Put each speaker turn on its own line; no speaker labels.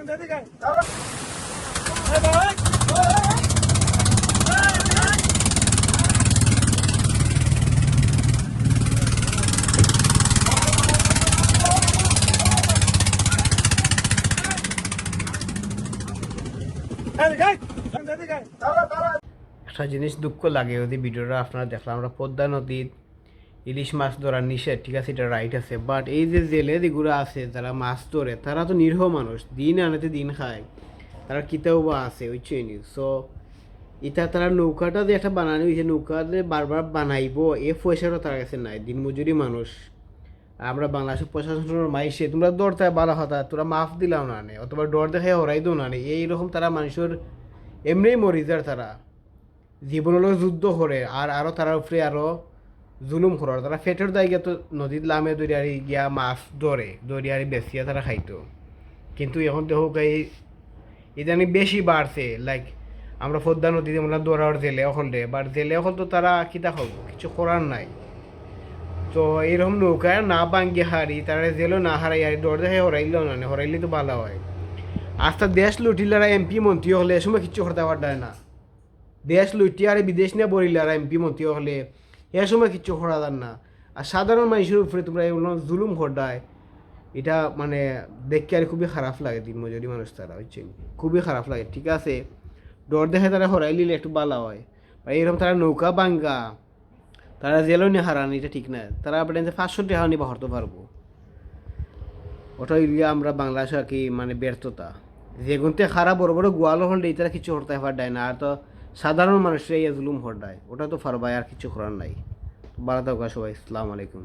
একটা জিনিস দুঃখ লাগে ওই ভিডিওটা আপনারা দেখলাম, আমরা পদ্মা নদীর ইলিশ মাছ ধরা নিষেধ, ঠিক আছে, এটা রাইট আছে, বাট এই যে জেলে দিগুলো আছে যারা মাছ ধরে তারা তো নিরীহ মানুষ, দিন আনাতে দিন খায়, তারা কিতাও বা আছে ওই চেনি। সো এটা তারা নৌকাটা যে একটা বানানো হয়েছে, নৌকা যে বারবার বানাইব এ পয়সারও তার কাছে নাই, দিনমজুরি মানুষ। আমরা বাংলাদেশের প্রশাসনের মাইসে তোমরা দৌড়তে বালা হতা, তোরা মাফ দিলাও না নে, অথবা ডর দেখে হরাই দো না নে, এইরকম তারা মানুষের এমনিই মরি যার, তারা জীবনেরও যুদ্ধ করে আর আরও তারা উপরে আরও জুলুম করার, তারা ফেটের দায়গা তো নদীর লামে দরিয়ারি গিয়া মাছ ধরে দরিয়ারি বেচিয়া তারা খাইতো। কিন্তু এখন দেখো এই ইদানি বেশি বাড়ছে, লাইক আমরা পদ্মা নদীতে আমরা দৌড়ার জেলে এখন রে, বাট জেলে এখন তো তারা কিতা খাবো, কিছু করার নাই। তো এইরকম নৌকায় না বাঙ্গি হারি তারা জেলও না হারাই আর দৌড় দেখে হরাইলেও না, হরাইলে তো ভালো হয়। আস্তা দেশ লুটিলারা এমপি মন্ত্রী হলে এ সময় কিচ্ছু করতে পারতায় না, দেশ লুটিয়ে আর বিদেশ নিয়ে বলিলারা এমপি মন্ত্রী হলে এ সময় কিচ্ছু করা যান না। আর সাধারণ মানুষের উপরে তোমরা এগুলো জুলুম ঘটায়, এটা মানে দেখতে আর খুবই খারাপ লাগে। দিনমজুরি মানুষ তারা হচ্ছে, খুবই খারাপ লাগে। ঠিক আছে, ডর দেখে তারা হরাই নিলে একটু ভালো হয়, বা এরকম তারা নৌকা বাঙ্গা তারা জেলও নিয়ে হারান, এটা ঠিক না। তারা আপনার 500 টাকা নিয়ে হরতে পারবো, ওটা আমরা বাংলাদেশে আর কি মানে ব্যর্থতা। যেগুনতে খারাপ বড় বড় গোয়ালো হলে তারা কিছু হরতে পারডায় না, আর তো সাধারণ মানুষরা এই জুলুম হরডায়, ওটা তো ফারবাই আর কিছু করার নাই। ভালো থাকা সবাই, আসসালামু আলাইকুম।